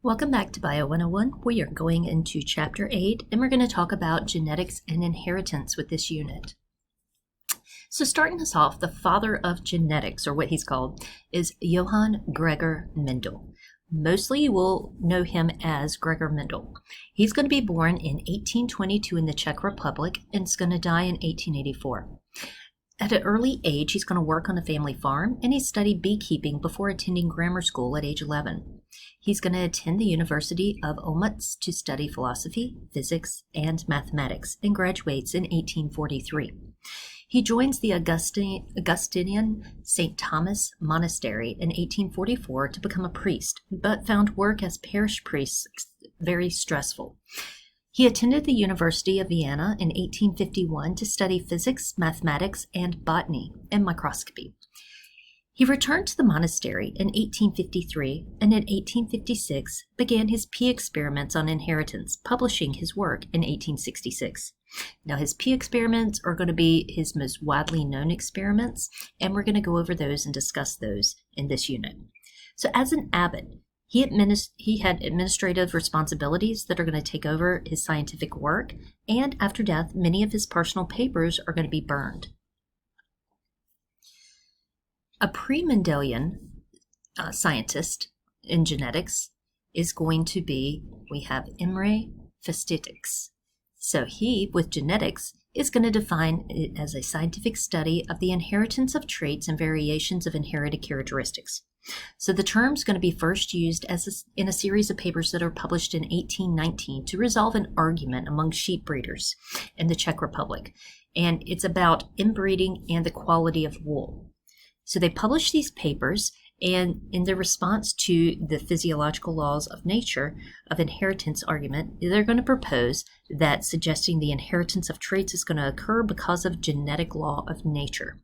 Welcome back to Bio 101. We are going into Chapter 8, and we're going to talk about genetics and inheritance with this unit. So starting us off, the father of genetics, or what he's called, is Johann Gregor Mendel. Mostly you will know him as Gregor Mendel. He's going to be born in 1822 in the Czech Republic and is going to die in 1884. At an early age, he's going to work on a family farm, and he studied beekeeping before attending grammar school at age 11. He's going to attend the University of Olmütz to study philosophy, physics, and mathematics, and graduates in 1843. He joins the Augustinian St. Thomas Monastery in 1844 to become a priest, but found work as parish priest very stressful. He attended the University of Vienna in 1851 to study physics, mathematics, and botany and microscopy. He returned to the monastery in 1853 and in 1856 began his pea experiments on inheritance, publishing his work in 1866. Now, his pea experiments are going to be his most widely known experiments, and we're going to go over those and discuss those in this unit. So as an abbot, he had administrative responsibilities that are going to take over his scientific work, and after death, many of his personal papers are going to be burned. A pre-Mendelian scientist in genetics is going to be, we have Imre Festetics. So he, with genetics, is going to define it as a scientific study of the inheritance of traits and variations of inherited characteristics. So the term is going to be first used in a series of papers that are published in 1819 to resolve an argument among sheep breeders in the Czech Republic. And it's about inbreeding and the quality of wool. So they published these papers, and in their response to the physiological laws of nature of inheritance argument, they're going to propose that suggesting the inheritance of traits is going to occur because of genetic law of nature.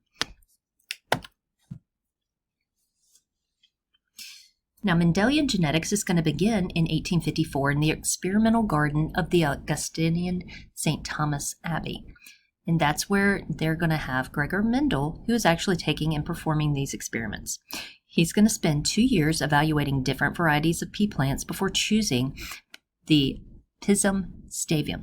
Now, Mendelian genetics is going to begin in 1854 in the experimental garden of the Augustinian St. Thomas Abbey. And that's where they're going to have Gregor Mendel, who is actually taking and performing these experiments. He's going to spend 2 years evaluating different varieties of pea plants before choosing the Pisum sativum,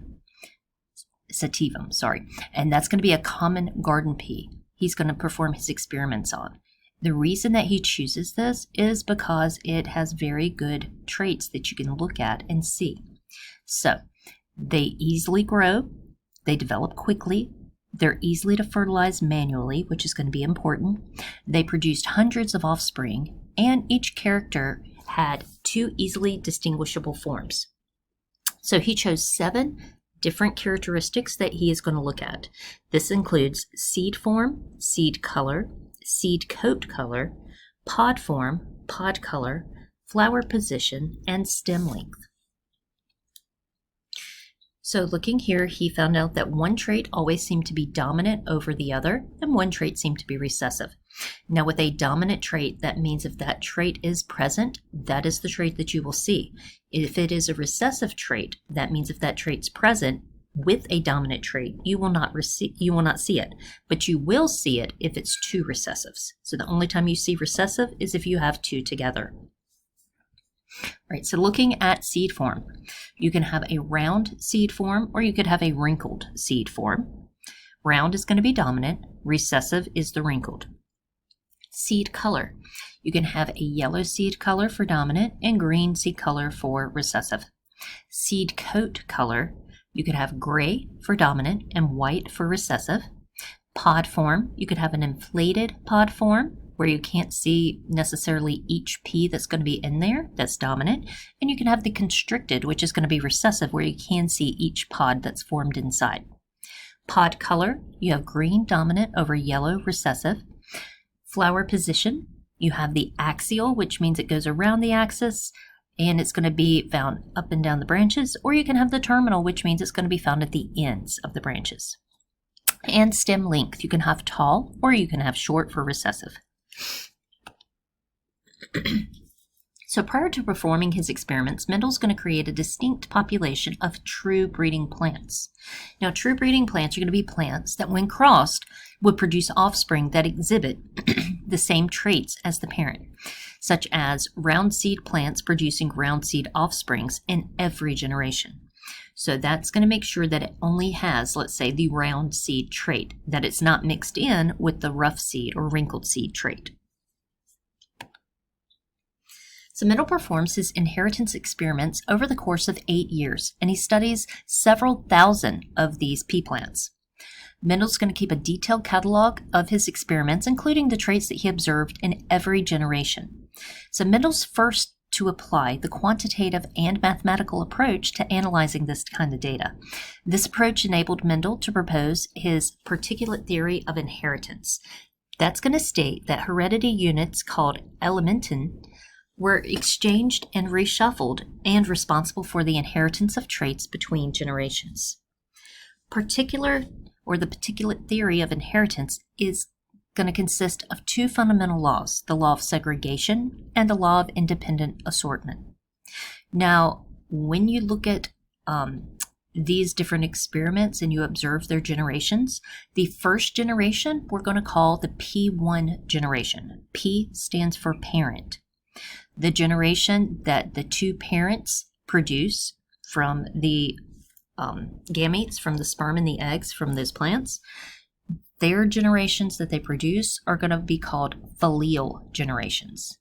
and that's going to be a common garden pea he's going to perform his experiments on. The reason that he chooses this is because it has very good traits that you can look at and see. So, they easily grow. They develop quickly. They're easily to fertilize manually, which is going to be important. They produced hundreds of offspring, and each character had 2 easily distinguishable forms. So he chose 7 different characteristics that he is going to look at. This includes seed form, seed color, seed coat color, pod form, pod color, flower position, and stem length. So looking here, he found out that one trait always seemed to be dominant over the other, and one trait seemed to be recessive. Now with a dominant trait, that means if that trait is present, that is the trait that you will see. If it is a recessive trait, that means if that trait's present with a dominant trait, you will not see it, but you will see it if it's 2 recessives. So the only time you see recessive is if you have 2 together. Right, so looking at seed form, you can have a round seed form or you could have a wrinkled seed form. Round is going to be dominant, recessive is the wrinkled. Seed color, you can have a yellow seed color for dominant and green seed color for recessive. Seed coat color, you could have gray for dominant and white for recessive. Pod form, you could have an inflated pod form where you can't see necessarily each pea that's going to be in there, that's dominant. And you can have the constricted, which is going to be recessive, where you can see each pod that's formed inside. Pod color, you have green dominant over yellow recessive. Flower position, you have the axial, which means it goes around the axis, and it's going to be found up and down the branches, or you can have the terminal, which means it's going to be found at the ends of the branches. And stem length, you can have tall, or you can have short for recessive. So prior to performing his experiments, Mendel's going to create a distinct population of true breeding plants. Now, true breeding plants are going to be plants that, when crossed, would produce offspring that exhibit the same traits as the parent, such as round seed plants producing round seed offsprings in every generation. So that's going to make sure that it only has, let's say, the round seed trait, that it's not mixed in with the rough seed or wrinkled seed trait. So Mendel performs his inheritance experiments over the course of 8 years, and he studies several thousand of these pea plants. Mendel's going to keep a detailed catalog of his experiments, including the traits that he observed in every generation. So Mendel's first to apply the quantitative and mathematical approach to analyzing this kind of data. This approach enabled Mendel to propose his particulate theory of inheritance. That's going to state that heredity units called elementen were exchanged and reshuffled and responsible for the inheritance of traits between generations. The particulate theory of inheritance is going to consist of two fundamental laws, the law of segregation and the law of independent assortment. Now, when you look at these different experiments and you observe their generations, the first generation we're going to call the P1 generation. P stands for parent. The generation that the two parents produce from the gametes, from the sperm and the eggs from those plants, their generations that they produce are going to be called filial generations.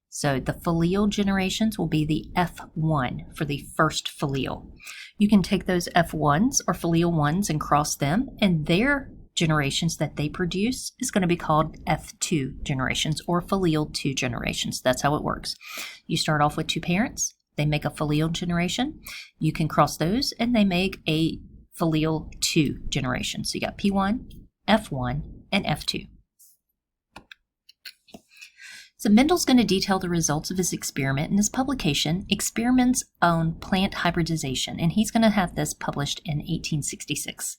So the filial generations will be the F1 for the first filial. You can take those F1s or filial ones and cross them, and their generations that they produce is going to be called F2 generations or filial 2 generations. That's how it works. You start off with two parents, they make a filial generation. You can cross those and they make a filial 2 generation. So you got P1, F1, and F2. So Mendel's going to detail the results of his experiment in his publication, Experiments on Plant Hybridization, and he's going to have this published in 1866.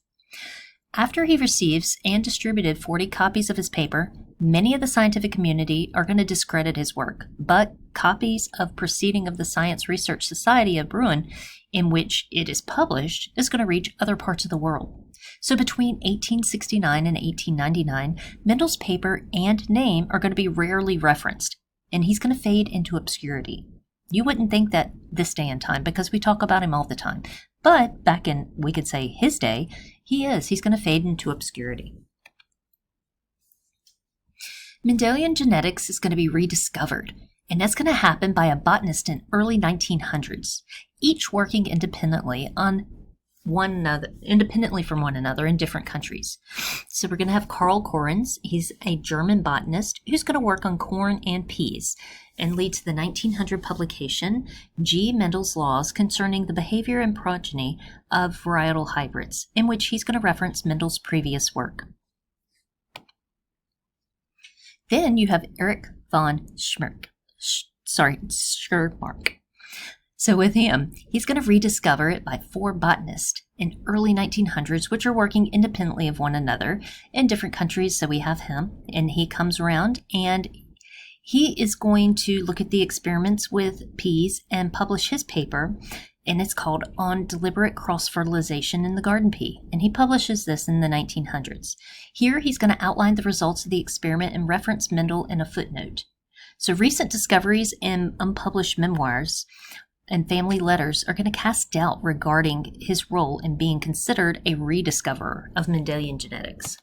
After he receives and distributed 40 copies of his paper, many of the scientific community are going to discredit his work, but copies of Proceeding of the Science Research Society of Bruin, in which it is published, is going to reach other parts of the world. So between 1869 and 1899, Mendel's paper and name are going to be rarely referenced, and he's going to fade into obscurity. You wouldn't think that this day and time, because we talk about him all the time. But back in, we could say, his day, he's going to fade into obscurity. Mendelian genetics is going to be rediscovered, and that's going to happen by a botanist in early 1900s, each working independently from one another in different countries. So we're going to have Karl Correns. He's a German botanist who's going to work on corn and peas and lead to the 1900 publication, G. Mendel's Laws Concerning the Behavior and Progeny of Varietal Hybrids, in which he's going to reference Mendel's previous work. Then you have Erich von Schirmark. So with him, he's going to rediscover it by 4 botanists in early 1900s, which are working independently of one another in different countries. So we have him, and he comes around, and he is going to look at the experiments with peas and publish his paper, and it's called On Deliberate Cross-Fertilization in the Garden Pea, and he publishes this in the 1900s. Here, he's going to outline the results of the experiment and reference Mendel in a footnote. So recent discoveries in unpublished memoirs and family letters are going to cast doubt regarding his role in being considered a rediscoverer of Mendelian genetics.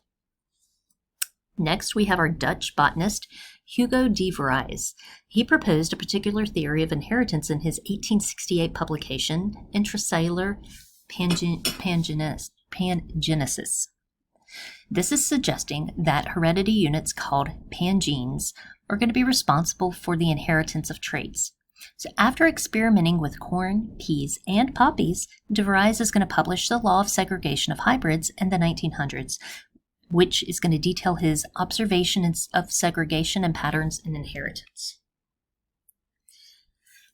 Next, we have our Dutch botanist, Hugo de Vries. He proposed a particular theory of inheritance in his 1868 publication, Intracellular Pangenesis. This is suggesting that heredity units called pangenes are going to be responsible for the inheritance of traits. So after experimenting with corn, peas, and poppies, de Vries is going to publish the Law of Segregation of Hybrids in the 1900s, which is going to detail his observations of segregation and patterns in inheritance.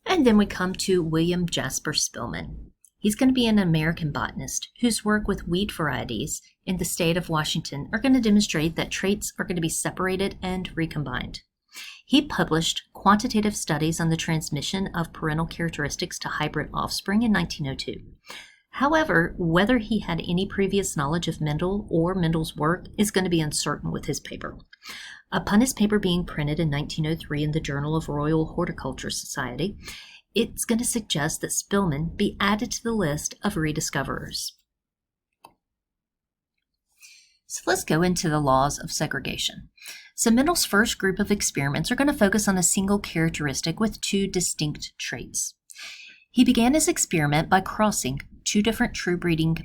And then we come to William Jasper Spillman. He's going to be an American botanist whose work with wheat varieties in the state of Washington are going to demonstrate that traits are going to be separated and recombined. He published quantitative studies on the transmission of parental characteristics to hybrid offspring in 1902. However, whether he had any previous knowledge of Mendel or Mendel's work is going to be uncertain with his paper. Upon his paper being printed in 1903 in the Journal of Royal Horticulture Society, it's going to suggest that Spillman be added to the list of rediscoverers. So let's go into the laws of segregation. So Mendel's first group of experiments are going to focus on a single characteristic with two distinct traits. He began his experiment by crossing two different true breeding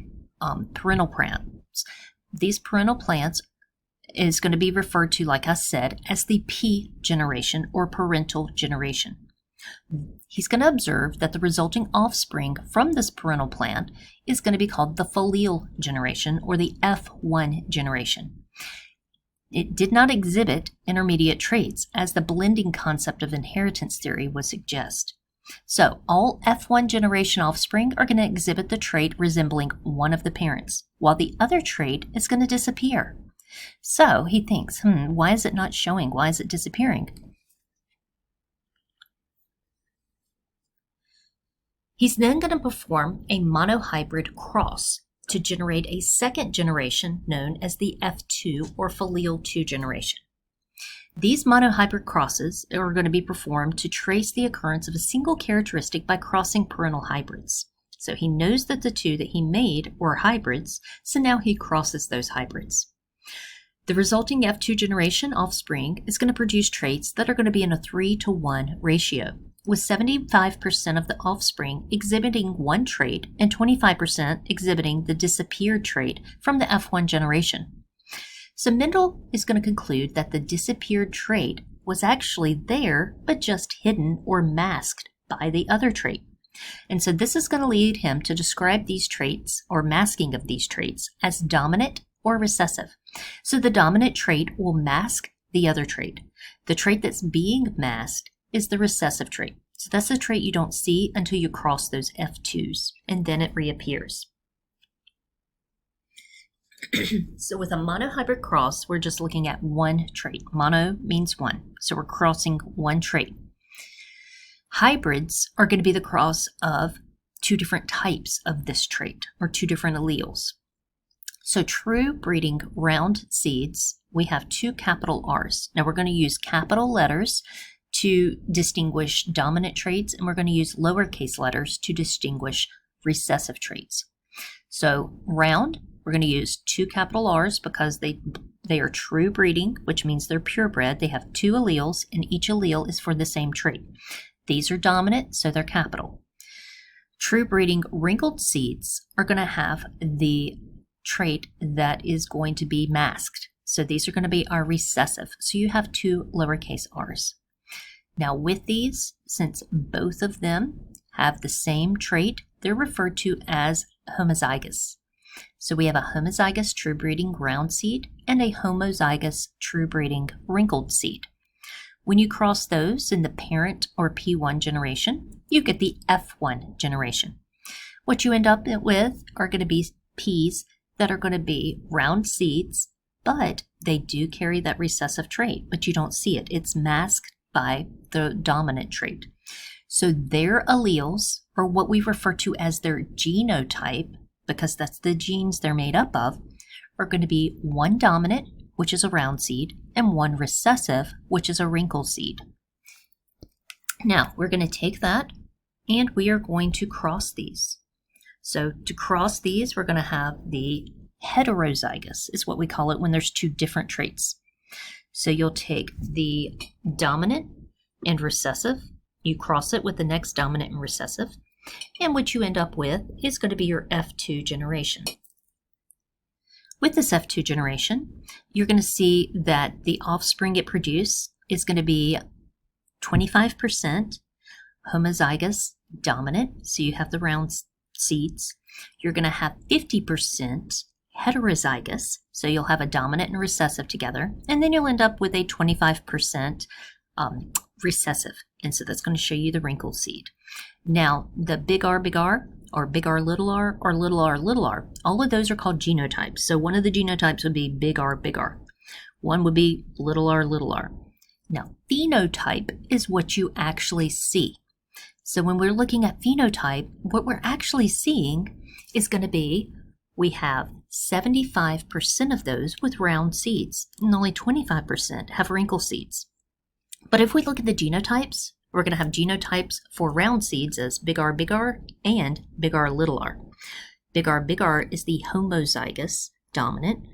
parental plants. These parental plants is going to be referred to, like I said, as the P generation or parental generation. He's going to observe that the resulting offspring from this parental plant is going to be called the filial generation or the F1 generation. It did not exhibit intermediate traits, as the blending concept of inheritance theory would suggest. So all F1 generation offspring are going to exhibit the trait resembling one of the parents, while the other trait is going to disappear. So he thinks, why is it not showing? Why is it disappearing? He's then going to perform a monohybrid cross to generate a second generation known as the F2 or filial 2 generation. These monohybrid crosses are going to be performed to trace the occurrence of a single characteristic by crossing parental hybrids. So he knows that the two that he made were hybrids, so now he crosses those hybrids. The resulting F2 generation offspring is going to produce traits that are going to be in a 3-to-1 ratio, with 75% of the offspring exhibiting one trait and 25% exhibiting the disappeared trait from the F1 generation. So Mendel is going to conclude that the disappeared trait was actually there, but just hidden or masked by the other trait. And so this is going to lead him to describe these traits, or masking of these traits, as dominant or recessive. So the dominant trait will mask the other trait. The trait that's being masked is the recessive trait. So that's the trait you don't see until you cross those F2s, and then it reappears. So with a monohybrid cross, we're just looking at one trait. Mono means one, so we're crossing one trait. Hybrids are going to be the cross of two different types of this trait, or two different alleles. So true breeding round seeds, we have two capital R's. Now we're going to use capital letters to distinguish dominant traits, and we're going to use lowercase letters to distinguish recessive traits. So round, we're going to use two capital R's because they are true breeding, which means they're purebred. They have two alleles, and each allele is for the same trait. These are dominant, so they're capital. True breeding wrinkled seeds are going to have the trait that is going to be masked. So these are going to be our recessive. So you have two lowercase r's. Now with these, since both of them have the same trait, they're referred to as homozygous. So we have a homozygous true breeding round seed and a homozygous true breeding wrinkled seed. When you cross those in the parent or P1 generation, you get the F1 generation. What you end up with are going to be peas that are going to be round seeds, but they do carry that recessive trait, but you don't see it. It's masked by the dominant trait. So their alleles, or what we refer to as their genotype, because that's the genes they're made up of, are going to be one dominant, which is a round seed, and one recessive, which is a wrinkle seed. Now, we're going to take that, and we are going to cross these. So to cross these, we're going to have the heterozygous, is what we call it when there's two different traits. So you'll take the dominant and recessive, you cross it with the next dominant and recessive, and what you end up with is going to be your F2 generation. With this F2 generation, you're going to see that the offspring it produces is going to be 25% homozygous dominant, so you have the round seeds. You're going to have 50% heterozygous, so you'll have a dominant and recessive together, and then you'll end up with a 25% recessive, and so that's going to show you the wrinkled seed. Now, the big R, or big R, or little r, all of those are called genotypes. So one of the genotypes would be big R. One would be little r. Now, phenotype is what you actually see. So when we're looking at phenotype, what we're actually seeing is going to be, we have 75% of those with round seeds, and only 25% have wrinkle seeds. But if we look at the genotypes, we're going to have genotypes for round seeds as big R and big R little r. Big R is the homozygous dominant.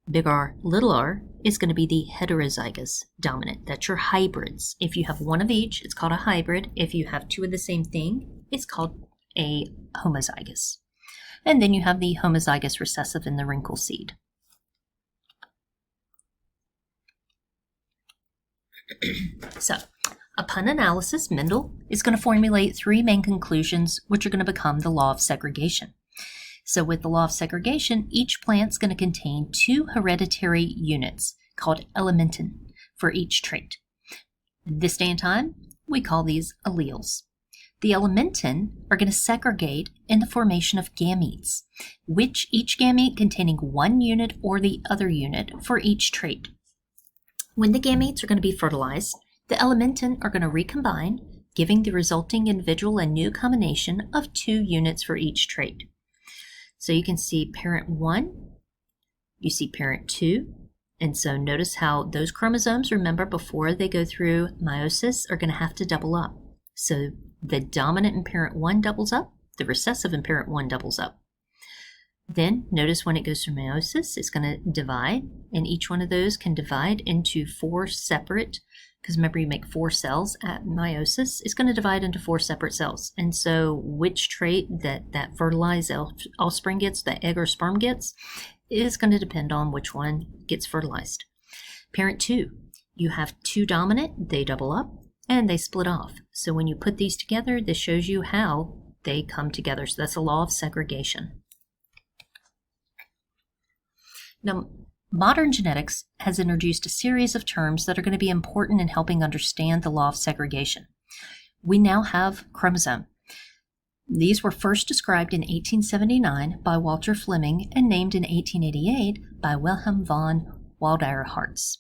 Big R little r is going to be the heterozygous dominant. That's your hybrids. If you have one of each, it's called a hybrid. If you have two of the same thing, it's called a homozygous. And then you have the homozygous recessive and the wrinkle seed. So, upon analysis, Mendel is going to formulate three main conclusions, which are going to become the law of segregation. So with the law of segregation, each plant's going to contain two hereditary units called elementin for each trait. This day and time, we call these alleles. The elementin are going to segregate in the formation of gametes, which each gamete containing one unit or the other unit for each trait. When the gametes are going to be fertilized, the elementin are going to recombine, giving the resulting individual a new combination of 2 units for each trait. So you can see parent 1, you see parent 2, and so notice how those chromosomes, remember, before they go through meiosis, are going to have to double up. So the dominant in parent 1 doubles up, the recessive in parent 1 doubles up. Then notice when it goes through meiosis, it's going to divide, and each one of those can divide into 4 separate, because remember you make 4 cells at meiosis, it's going to divide into 4 separate cells. And so which trait that fertilized offspring gets, that egg or sperm gets, is going to depend on which one gets fertilized. Parent 2, you have 2 dominant, they double up, and they split off. So when you put these together, this shows you how they come together. So that's the law of segregation. Now, modern genetics has introduced a series of terms that are going to be important in helping understand the law of segregation. We now have chromosome. These were first described in 1879 by Walter Fleming and named in 1888 by Wilhelm von Wildeyer-Hartz.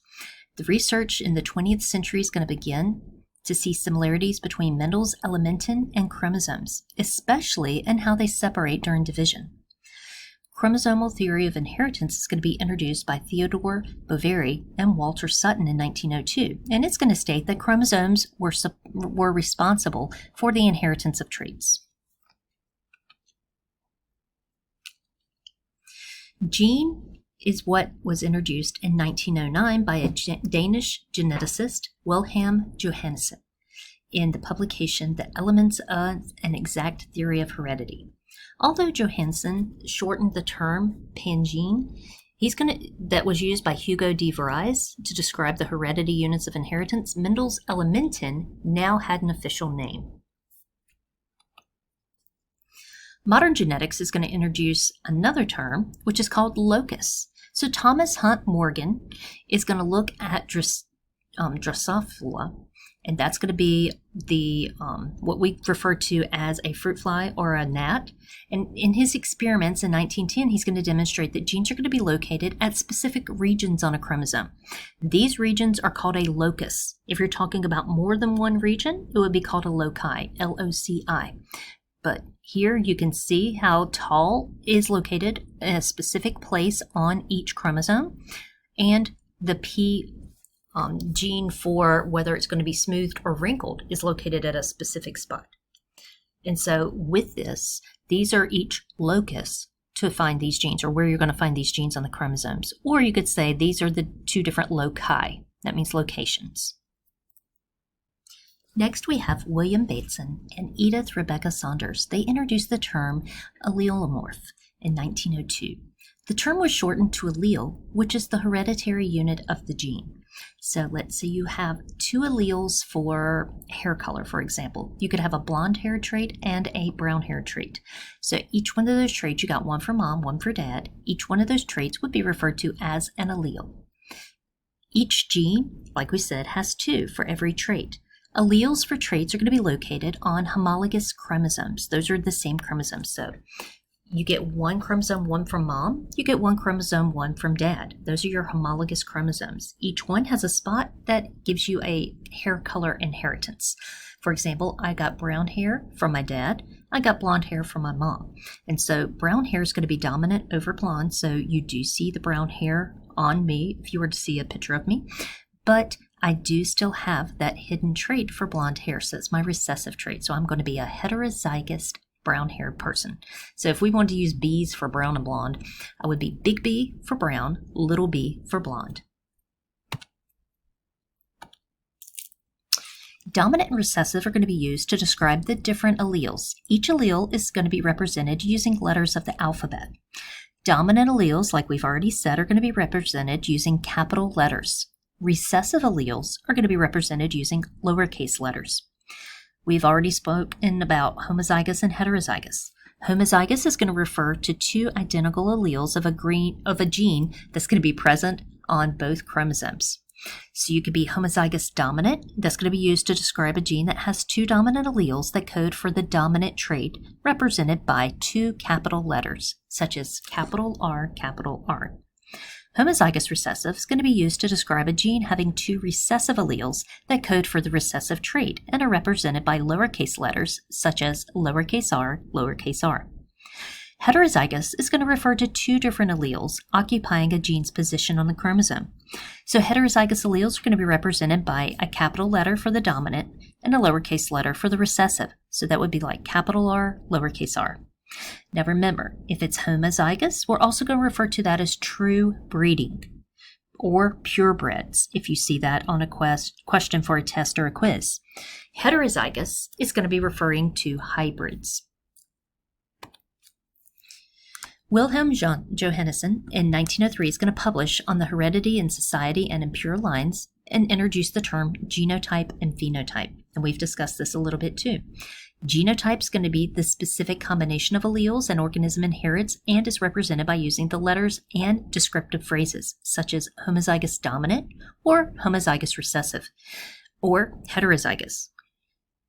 The research in the 20th century is going to begin to see similarities between Mendel's elementin and chromosomes, especially in how they separate during division. Chromosomal theory of inheritance is going to be introduced by Theodore Boveri and Walter Sutton in 1902, and it's going to state that chromosomes were responsible for the inheritance of traits. Gene is what was introduced in 1909 by a Danish geneticist, Wilhelm Johannsen, in the publication The Elements of an Exact Theory of Heredity. Although Johannsen shortened the term pangene, that was used by Hugo de Vries to describe the heredity units of inheritance, Mendel's elementin now had an official name. Modern genetics is going to introduce another term, which is called locus. So Thomas Hunt Morgan is going to look at Drosophila, and that's going to be the what we refer to as a fruit fly or a gnat. And in his experiments in 1910, he's going to demonstrate that genes are going to be located at specific regions on a chromosome. These regions are called a locus. If you're talking about more than one region, it would be called a loci, L-O-C-I. But here you can see how tall is located in a specific place on each chromosome, and the P gene for whether it's going to be smoothed or wrinkled is located at a specific spot. And so with this, these are each locus to find these genes, or where you're going to find these genes on the chromosomes. Or you could say these are the 2 different loci. That means locations. Next, we have William Bateson and Edith Rebecca Saunders. They introduced the term allelomorph in 1902. The term was shortened to allele, which is the hereditary unit of the gene. So let's say you have 2 alleles for hair color, for example. You could have a blonde hair trait and a brown hair trait. So each one of those traits, you got one for mom, one for dad. Each one of those traits would be referred to as an allele. Each gene, like we said, has 2 for every trait. Alleles for traits are going to be located on homologous chromosomes. Those are the same chromosomes. So You get one chromosome 1 from mom, you get one chromosome 1 from dad. Those are your homologous chromosomes. Each one has a spot that gives you a hair color inheritance. For example, I got brown hair from my dad, I got blonde hair from my mom. And so brown hair is going to be dominant over blonde, so you do see the brown hair on me if you were to see a picture of me. But I do still have that hidden trait for blonde hair, so it's my recessive trait. So I'm going to be a heterozygous brown-haired person. So if we wanted to use B's for brown and blonde, I would be big B for brown, little b for blonde. Dominant and recessive are going to be used to describe the different alleles. Each allele is going to be represented using letters of the alphabet. Dominant alleles, like we've already said, are going to be represented using capital letters. Recessive alleles are going to be represented using lowercase letters. We've already spoken about homozygous and heterozygous. Homozygous is going to refer to two identical alleles of a gene that's going to be present on both chromosomes. So you could be homozygous dominant. That's going to be used to describe a gene that has two dominant alleles that code for the dominant trait represented by two capital letters, such as capital R, capital R. Homozygous recessive is going to be used to describe a gene having two recessive alleles that code for the recessive trait and are represented by lowercase letters such as lowercase r, lowercase r. Heterozygous is going to refer to two different alleles occupying a gene's position on the chromosome. So heterozygous alleles are going to be represented by a capital letter for the dominant and a lowercase letter for the recessive. So that would be like capital R, lowercase r. Now remember, if it's homozygous, we're also going to refer to that as true breeding or purebreds, if you see that on a question for a test or a quiz. Heterozygous is going to be referring to hybrids. Wilhelm Johannesen in 1903 is going to publish on the heredity in society and in pure lines and introduce the term genotype and phenotype. And we've discussed this a little bit too. Genotype is going to be the specific combination of alleles an organism inherits and is represented by using the letters and descriptive phrases, such as homozygous dominant or homozygous recessive, or heterozygous.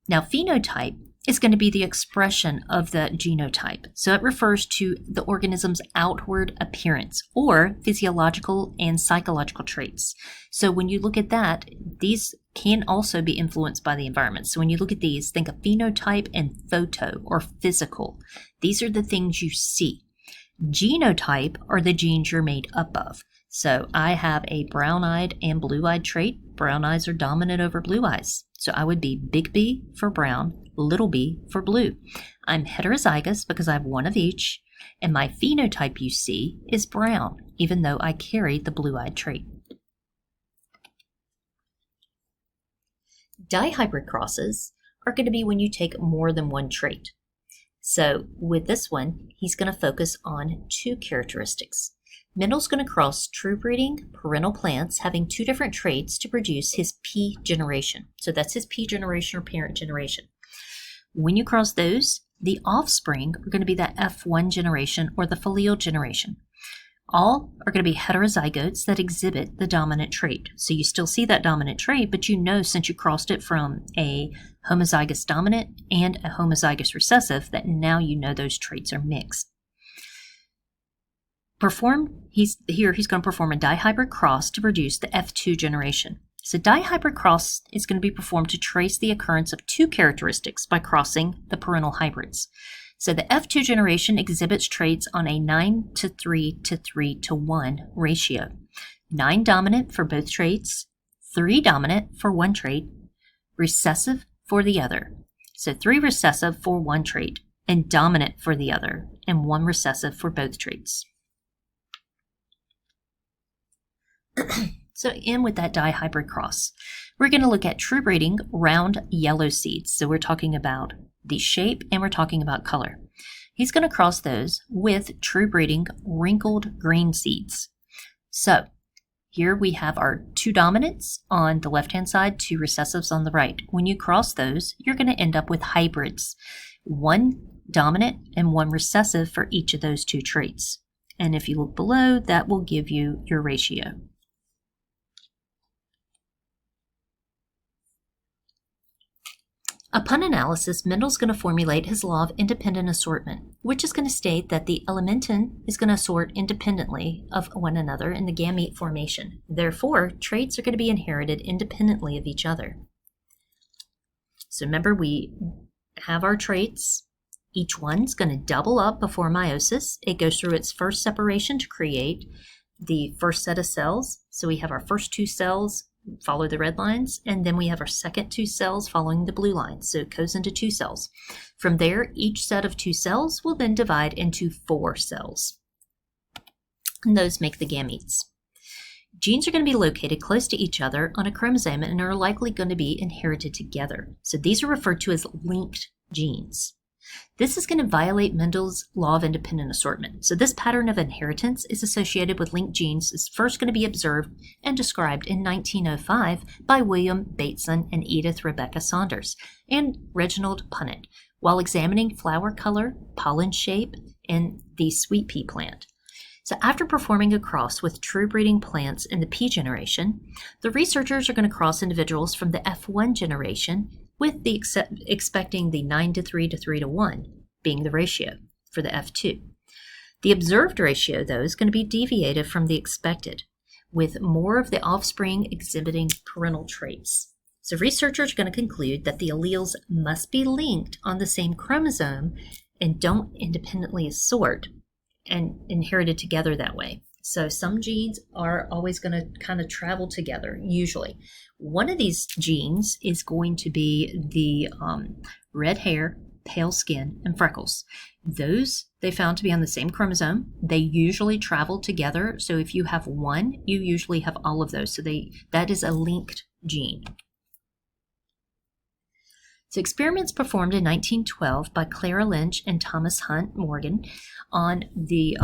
Now, phenotype is going to be the expression of the genotype. So it refers to the organism's outward appearance or physiological and psychological traits. So when you look at that, these can also be influenced by the environment. So when you look at these, think of phenotype and photo or physical. These are the things you see. Genotype are the genes you're made up of. So I have a brown-eyed and blue-eyed trait. Brown eyes are dominant over blue eyes. So I would be big B for brown, little b for blue. I'm heterozygous because I have one of each, and my phenotype you see is brown, even though I carry the blue-eyed trait. Dihybrid crosses are going to be when you take more than one trait. So with this one, he's going to focus on two characteristics. Mendel's going to cross true breeding parental plants having two different traits to produce his P generation. So that's his P generation or parent generation. When you cross those, the offspring are going to be that F1 generation or the filial generation. All are going to be heterozygotes that exhibit the dominant trait. So you still see that dominant trait, but you know since you crossed it from a homozygous dominant and a homozygous recessive that now you know those traits are mixed. He's going to perform a dihybrid cross to produce the F2 generation. So dihybrid cross is going to be performed to trace the occurrence of two characteristics by crossing the parental hybrids. So the F2 generation exhibits traits on a 9:3 to 3:1 ratio. 9 dominant for both traits, 3 dominant for one trait, recessive for the other. So 3 recessive for one trait, and dominant for the other, and 1 recessive for both traits. So in with that dihybrid cross, we're going to look at true breeding round yellow seeds. So we're talking about the shape and we're talking about color. He's going to cross those with true breeding wrinkled green seeds. So here we have our 2 dominants on the left-hand side, 2 recessives on the right. When you cross those, you're going to end up with hybrids, 1 dominant and 1 recessive for each of those 2 traits. And if you look below, that will give you your ratio. Upon analysis, Mendel's going to formulate his law of independent assortment, which is going to state that the elementin is going to assort independently of one another in the gamete formation. Therefore, traits are going to be inherited independently of each other. So remember, we have our traits. Each one's going to double up before meiosis. It goes through its first separation to create the first set of cells. So we have our first two cells, follow the red lines, and then we have our second two cells following the blue lines. So it goes into two cells. From there, each set of two cells will then divide into 4 cells. And those make the gametes. Genes are going to be located close to each other on a chromosome and are likely going to be inherited together. So these are referred to as linked genes. This is going to violate Mendel's law of independent assortment. So this pattern of inheritance is associated with linked genes is first going to be observed and described in 1905 by William Bateson and Edith Rebecca Saunders and Reginald Punnett while examining flower color, pollen shape, and the sweet pea plant. So after performing a cross with true breeding plants in the pea generation, the researchers are going to cross individuals from the F1 generation with the expecting the 9:3 to 3:1 being the ratio for the F2. The observed ratio, though, is going to be deviated from the expected, with more of the offspring exhibiting parental traits. So researchers are going to conclude that the alleles must be linked on the same chromosome and don't independently assort and inherited together that way. So some genes are always going to kind of travel together, usually. One of these genes is going to be the red hair, pale skin, and freckles. Those they found to be on the same chromosome. They usually travel together. So if you have one, you usually have all of those. So that is a linked gene. So experiments performed in 1912 by Clara Lynch and Thomas Hunt Morgan on the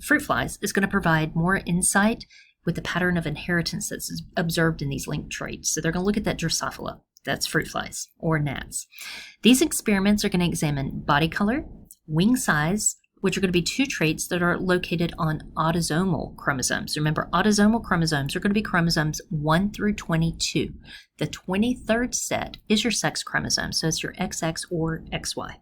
fruit flies is going to provide more insight with the pattern of inheritance that's observed in these linked traits. So they're going to look at that Drosophila, that's fruit flies, or gnats. These experiments are going to examine body color, wing size, which are going to be 2 traits that are located on autosomal chromosomes. Remember, autosomal chromosomes are going to be chromosomes 1 through 22. The 23rd set is your sex chromosome, so it's your XX or XY.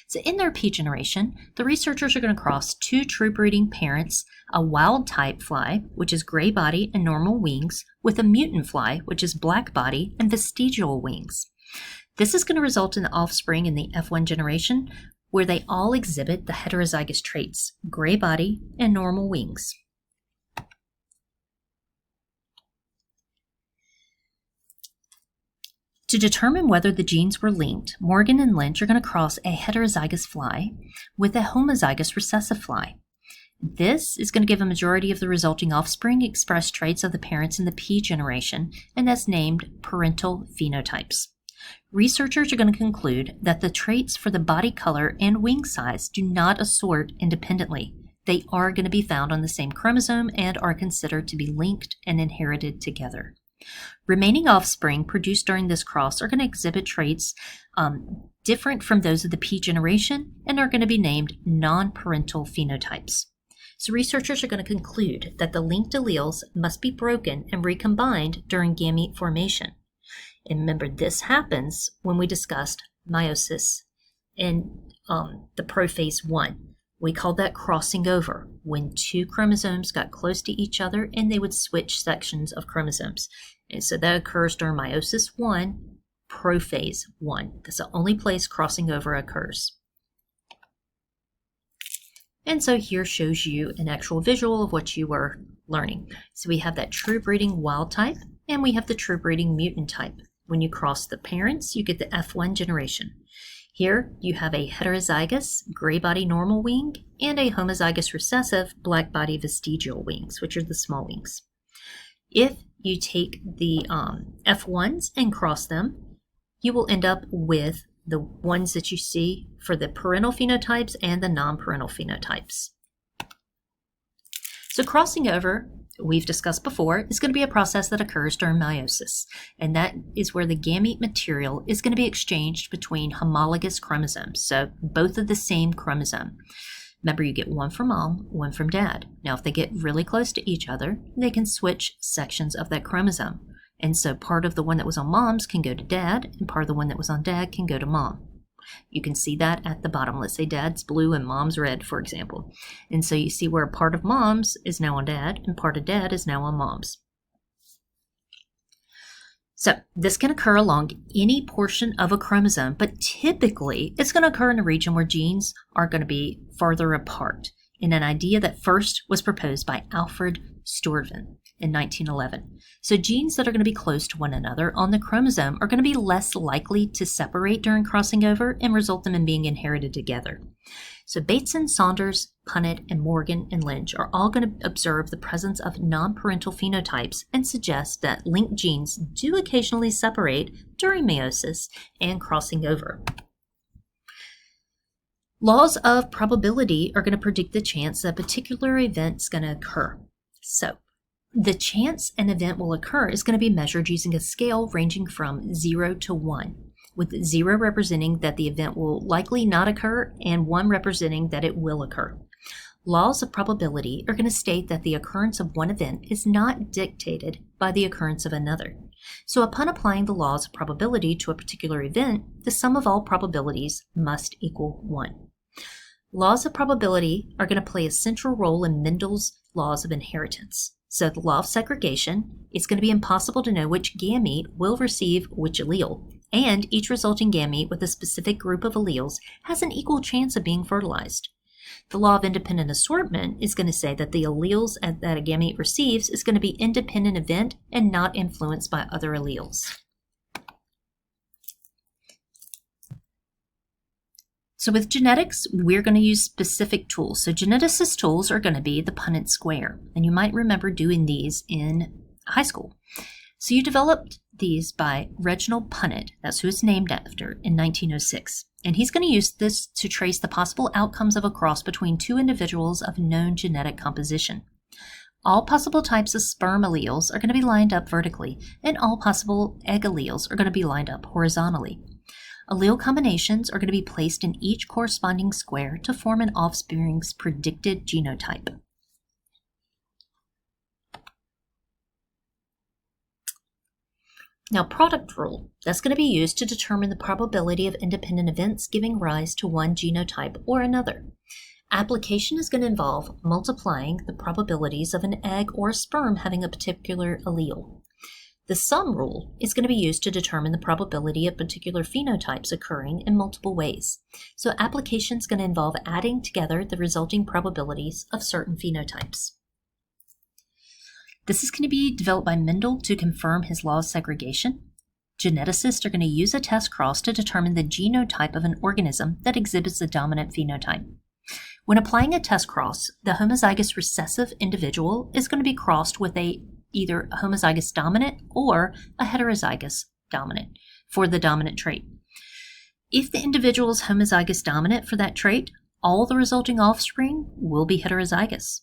So in their pea generation, the researchers are going to cross 2 true breeding parents, a wild type fly, which is gray body and normal wings, with a mutant fly, which is black body and vestigial wings. This is going to result in the offspring in the F1 generation, where they all exhibit the heterozygous traits, gray body and normal wings. To determine whether the genes were linked, Morgan and Lynch are going to cross a heterozygous fly with a homozygous recessive fly. This is going to give a majority of the resulting offspring express traits of the parents in the pea generation, and that's named parental phenotypes. Researchers are going to conclude that the traits for the body color and wing size do not assort independently. They are going to be found on the same chromosome and are considered to be linked and inherited together. Remaining offspring produced during this cross are going to exhibit traits different from those of the pea generation and are going to be named non-parental phenotypes. So researchers are going to conclude that the linked alleles must be broken and recombined during gamete formation. And remember, this happens when we discussed meiosis in the prophase 1. We called that crossing over, when 2 chromosomes got close to each other and they would switch sections of chromosomes. And so that occurs during meiosis 1, prophase 1. That's the only place crossing over occurs. And so here shows you an actual visual of what you were learning. So we have that true breeding wild type, and we have the true breeding mutant type. When you cross the parents, you get the F1 generation. Here you have a heterozygous gray body normal wing and a homozygous recessive black body vestigial wings, which are the small wings. If you take the F1s and cross them, you will end up with the ones that you see for the parental phenotypes and the non-parental phenotypes. So crossing over, we've discussed before, is going to be a process that occurs during meiosis, and that is where the gamete material is going to be exchanged between homologous chromosomes, so both of the same chromosome. Remember, you get one from mom, one from dad. Now, if they get really close to each other, they can switch sections of that chromosome. And so part of the one that was on mom's can go to dad, and part of the one that was on dad can go to mom. You can see that at the bottom. Let's say dad's blue and mom's red, for example. And so you see where part of mom's is now on dad, and part of dad is now on mom's. So this can occur along any portion of a chromosome, but typically it's going to occur in a region where genes are going to be farther apart, in an idea that first was proposed by Alfred Sturtevant in 1911. So genes that are going to be close to one another on the chromosome are going to be less likely to separate during crossing over and result them in being inherited together. So Bateson, Saunders, Punnett, and Morgan and Lynch are all going to observe the presence of non-parental phenotypes and suggest that linked genes do occasionally separate during meiosis and crossing over. Laws of probability are going to predict the chance that a particular event is going to occur. So the chance an event will occur is going to be measured using a scale ranging from 0 to 1, with 0 representing that the event will likely not occur and 1 representing that it will occur. Laws of probability are going to state that the occurrence of one event is not dictated by the occurrence of another. So upon applying the laws of probability to a particular event, the sum of all probabilities must equal 1. Laws of probability are going to play a central role in Mendel's laws of inheritance. So the law of segregation, it's going to be impossible to know which gamete will receive which allele, and each resulting gamete with a specific group of alleles has an equal chance of being fertilized. The law of independent assortment is going to say that the alleles that a gamete receives is going to be independent event and not influenced by other alleles. So with genetics, we're going to use specific tools. So geneticist tools are going to be the Punnett square, and you might remember doing these in high school. So you developed these by Reginald Punnett, that's who it's named after, in 1906. And he's going to use this to trace the possible outcomes of a cross between two individuals of known genetic composition. All possible types of sperm alleles are going to be lined up vertically, and all possible egg alleles are going to be lined up horizontally. Allele combinations are going to be placed in each corresponding square to form an offspring's predicted genotype. Now, product rule, that's going to be used to determine the probability of independent events giving rise to one genotype or another. Application is going to involve multiplying the probabilities of an egg or a sperm having a particular allele. The sum rule is going to be used to determine the probability of particular phenotypes occurring in multiple ways. So application is going to involve adding together the resulting probabilities of certain phenotypes. This is going to be developed by Mendel to confirm his law of segregation. Geneticists are going to use a test cross to determine the genotype of an organism that exhibits a dominant phenotype. When applying a test cross, the homozygous recessive individual is going to be crossed with either a homozygous dominant or a heterozygous dominant for the dominant trait. If the individual is homozygous dominant for that trait, all the resulting offspring will be heterozygous.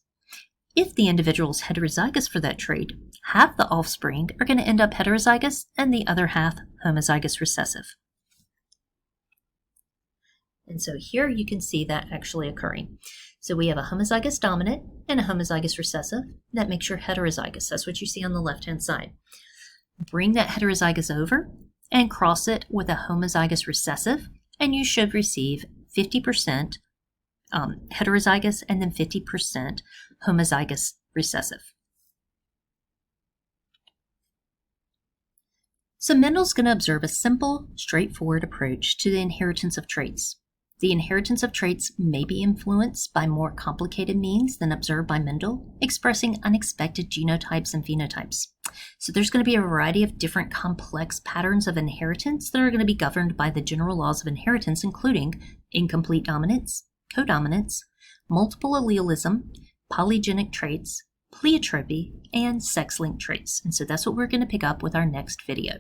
If the individual is heterozygous for that trait, half the offspring are going to end up heterozygous and the other half homozygous recessive. And so here you can see that actually occurring. So we have a homozygous dominant and a homozygous recessive. That makes your heterozygous. That's what you see on the left-hand side. Bring that heterozygous over and cross it with a homozygous recessive, and you should receive 50% heterozygous and then 50% homozygous recessive. So Mendel's going to observe a simple, straightforward approach to the inheritance of traits. The inheritance of traits may be influenced by more complicated means than observed by Mendel, expressing unexpected genotypes and phenotypes. So there's going to be a variety of different complex patterns of inheritance that are going to be governed by the general laws of inheritance, including incomplete dominance, codominance, multiple allelism, polygenic traits, pleiotropy, and sex-linked traits. And so that's what we're going to pick up with our next video.